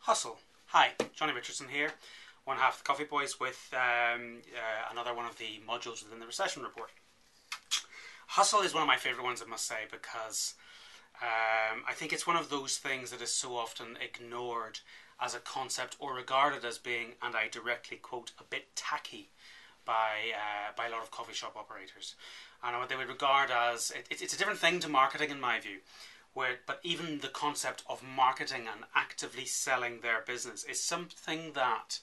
Hustle. Hi, Johnny Richardson here, one half of the Coffee Boys with another one of the modules within the Recession Report. Hustle is one of my favourite ones, I must say, because I think it's one of those things that is so often ignored as a concept or regarded as being, and I directly quote, a bit tacky by a lot of coffee shop operators. And what they would regard as, it's a different thing to marketing in my view. But even the concept of marketing and actively selling their business is something that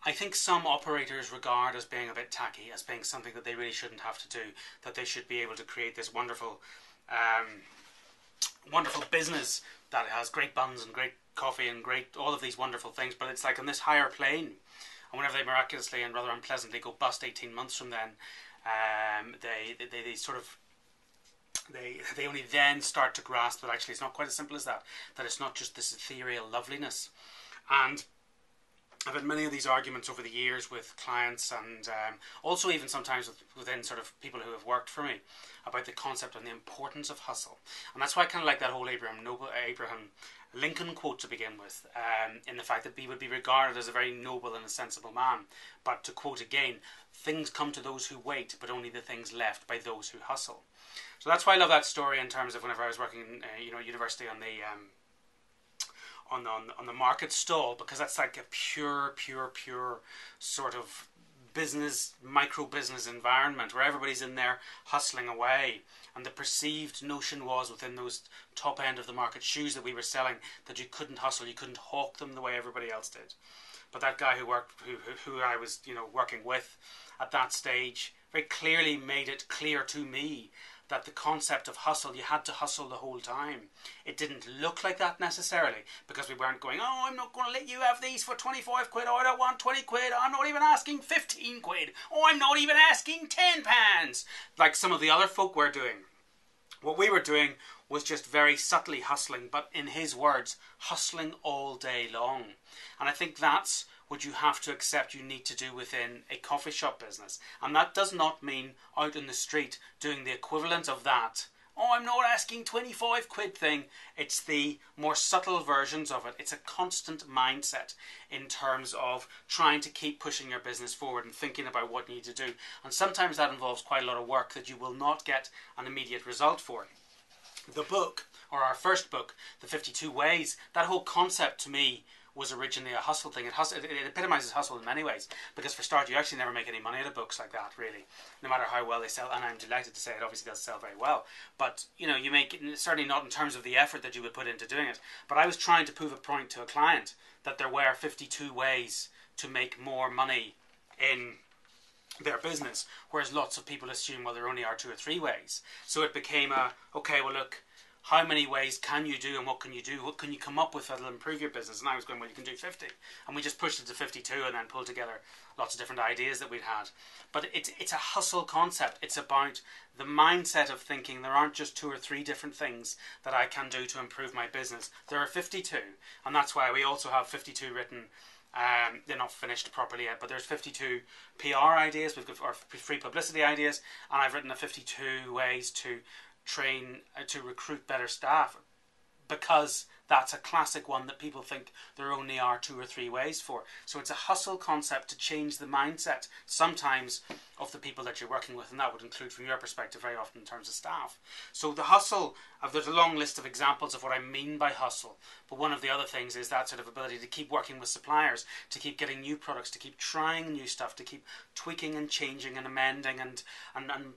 I think some operators regard as being a bit tacky, as being something that they really shouldn't have to do, that they should be able to create this wonderful wonderful business that has great buns and great coffee and great all of these wonderful things, but it's like on this higher plane. And whenever they miraculously and rather unpleasantly go bust 18 months from then, they sort of they only then start to grasp that actually it's not quite as simple as that, that it's not just this ethereal loveliness. And I've had many of these arguments over the years with clients and also even sometimes within sort of people who have worked for me about the concept and the importance of hustle. And that's why I kind of like that whole Abraham Lincoln quote to begin with, in the fact that he would be regarded as a very noble and a sensible man. But to quote again, things come to those who wait, but only the things left by those who hustle. So that's why I love that story in terms of whenever I was working in university on the market stall, because that's like a pure sort of business, micro business environment where everybody's in there hustling away. And the perceived notion was within those top end of the market shoes that we were selling that you couldn't hustle, you couldn't hawk them the way everybody else did. But that guy who I was working with at that stage very clearly made it clear to me that the concept of hustle, you had to hustle the whole time. It didn't look like that necessarily, because we weren't going, oh, I'm not going to let you have these for 25 quid, oh, I don't want 20 quid, I'm not even asking 15 quid, oh, I'm not even asking 10 pounds, like some of the other folk were doing. What we were doing was just very subtly hustling, but in his words, hustling all day long. And I think that's what you have to accept you need to do within a coffee shop business. And that does not mean out in the street doing the equivalent of that, oh, I'm not asking 25 quid thing. It's the more subtle versions of it. It's a constant mindset in terms of trying to keep pushing your business forward and thinking about what you need to do. And sometimes that involves quite a lot of work that you will not get an immediate result for. The book, or our first book, The 52 Ways, that whole concept to me was originally a hustle thing. It epitomizes hustle in many ways, because for start you actually never make any money out of books like that, really, no matter how well they sell. And I'm delighted to say it obviously does sell very well, but you make it, certainly not in terms of the effort that you would put into doing it. But I was trying to prove a point to a client that there were 52 ways to make more money in their business, whereas lots of people assume, well, there only are 2 or 3 ways. So it became okay, well, look, how many ways can you do and what can you do? What can you come up with that will improve your business? And I was going, well, you can do 50. And we just pushed it to 52 and then pulled together lots of different ideas that we'd had. But it's a hustle concept. It's about the mindset of thinking there aren't just 2 or 3 different things that I can do to improve my business. There are 52. And that's why we also have 52 written. They're not finished properly yet, but there's 52 PR ideas, we've got our free publicity ideas, and I've written a 52 ways to train to recruit better staff, because that's a classic one that people think there only are 2 or 3 ways for. So it's a hustle concept to change the mindset sometimes of the people that you're working with, and that would include from your perspective very often in terms of staff. So the hustle, there's a long list of examples of what I mean by hustle, but one of the other things is that sort of ability to keep working with suppliers, to keep getting new products, to keep trying new stuff, to keep tweaking and changing and amending and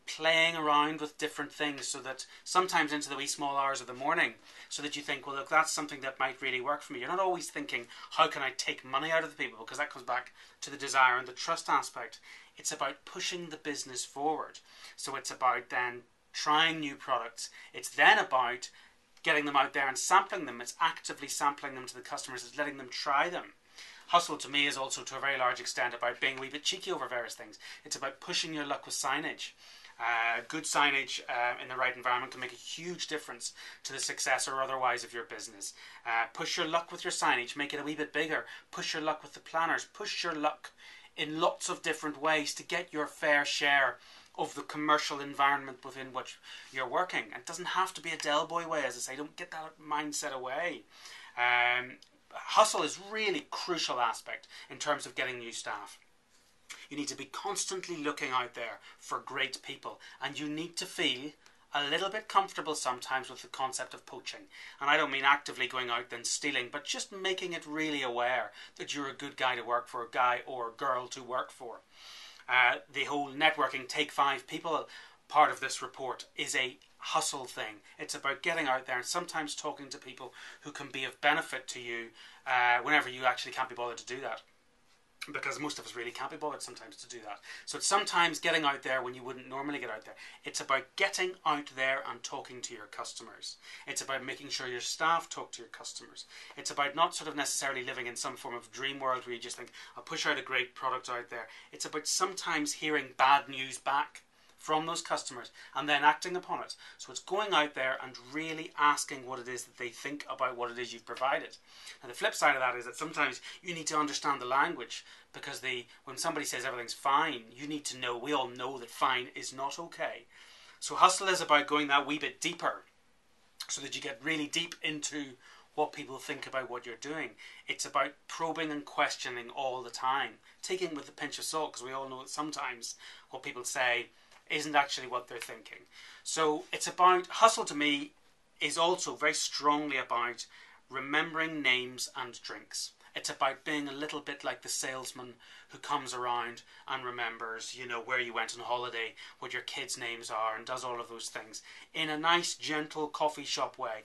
playing around with different things, so that sometimes into the wee small hours of the morning, so that you think, well, look, that's something that might really work for me. You're not always thinking, how can I take money out of the people, because that comes back to the desire and the trust aspect. It's about pushing the business forward. So it's about then trying new products. It's then about getting them out there and sampling them. It's actively sampling them to the customers. It's letting them try them. Hustle to me is also to a very large extent about being a wee bit cheeky over various things. It's about pushing your luck with signage. Good signage in the right environment can make a huge difference to the success or otherwise of your business. Push your luck with your signage, make it a wee bit bigger. Push your luck with the planners. Push your luck in lots of different ways to get your fair share of the commercial environment within which you're working. It doesn't have to be a Del Boy way, as I say. Don't get that mindset away. hustle is really crucial aspect in terms of getting new staff. You need to be constantly looking out there for great people, and you need to feel a little bit comfortable sometimes with the concept of poaching. And I don't mean actively going out and stealing, but just making it really aware that you're a good guy to work for, a guy or a girl to work for. The whole networking take 5 people part of this report is a hustle thing. It's about getting out there and sometimes talking to people who can be of benefit to you whenever you actually can't be bothered to do that. Because most of us really can't be bothered sometimes to do that. So it's sometimes getting out there when you wouldn't normally get out there. It's about getting out there and talking to your customers. It's about making sure your staff talk to your customers. It's about not sort of necessarily living in some form of dream world where you just think, I'll push out a great product out there. It's about sometimes hearing bad news back from those customers and then acting upon it. So it's going out there and really asking what it is that they think about what it is you've provided. And the flip side of that is that sometimes you need to understand the language, because when somebody says everything's fine, you need to know, we all know that fine is not okay. So hustle is about going that wee bit deeper so that you get really deep into what people think about what you're doing. It's about probing and questioning all the time, taking it with a pinch of salt, because we all know that sometimes what people say isn't actually what they're thinking. So it's about, hustle to me is also very strongly about remembering names and drinks. It's about being a little bit like the salesman who comes around and remembers, you know, where you went on holiday, what your kids' names are, and does all of those things in a nice, gentle coffee shop way.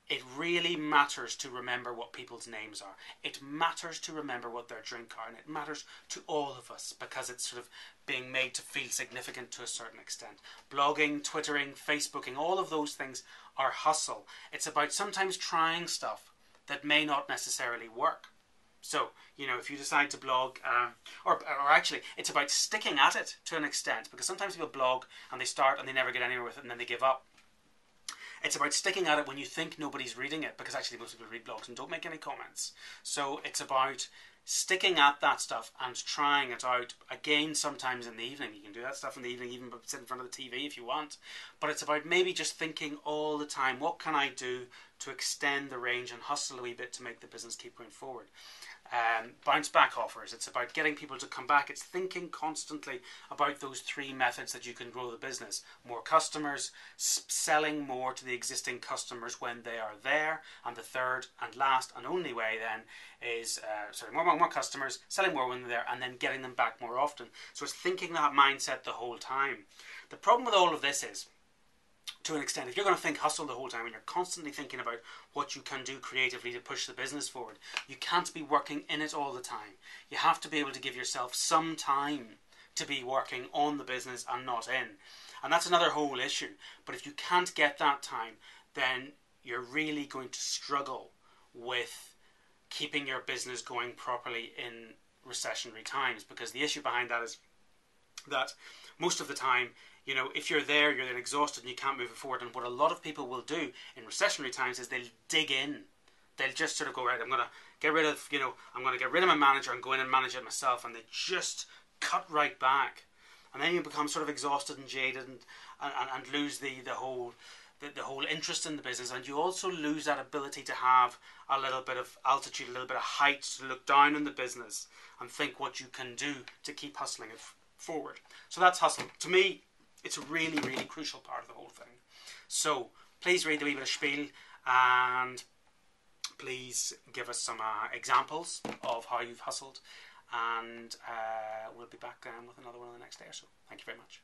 It really matters to remember what people's names are. It matters to remember what their drink are, and it matters to all of us because it's sort of being made to feel significant to a certain extent. Blogging, Twittering, Facebooking, all of those things are hustle. It's about sometimes trying stuff that may not necessarily work. So, you know, if you decide to blog, or actually, it's about sticking at it to an extent, because sometimes people blog and they start and they never get anywhere with it and then they give up. It's about sticking at it when you think nobody's reading it, because actually most people read blogs and don't make any comments. So it's about sticking at that stuff and trying it out again sometimes in the evening. You can do that stuff in the evening, even sit in front of the TV if you want. But it's about maybe just thinking all the time, what can I do to extend the range and hustle a wee bit to make the business keep going forward. Bounce back offers. It's about getting people to come back. It's thinking constantly about those 3 methods that you can grow the business. More customers, selling more to the existing customers when they are there, and the third and last and only way then is more customers, selling more when they're there, and then getting them back more often. So it's thinking that mindset the whole time. The problem with all of this is, to an extent, if you're going to think hustle the whole time and you're constantly thinking about what you can do creatively to push the business forward, you can't be working in it all the time. You have to be able to give yourself some time to be working on the business and not in. And that's another whole issue. But if you can't get that time, then you're really going to struggle with keeping your business going properly in recessionary times, because the issue behind that is that most of the time, you know, if you're there, you're then exhausted and you can't move it forward. And what a lot of people will do in recessionary times is they'll dig in. They'll just sort of go, right, I'm going to get rid of, I'm going to get rid of my manager and go in and manage it myself. And they just cut right back. And then you become sort of exhausted and jaded and lose the whole interest in the business. And you also lose that ability to have a little bit of altitude, a little bit of height, to look down on the business and think what you can do to keep hustling it forward. So that's hustle. To me, it's a really, really crucial part of the whole thing. So please read the wee bit of spiel and please give us some examples of how you've hustled, and we'll be back with another one on the next day or so. Thank you very much.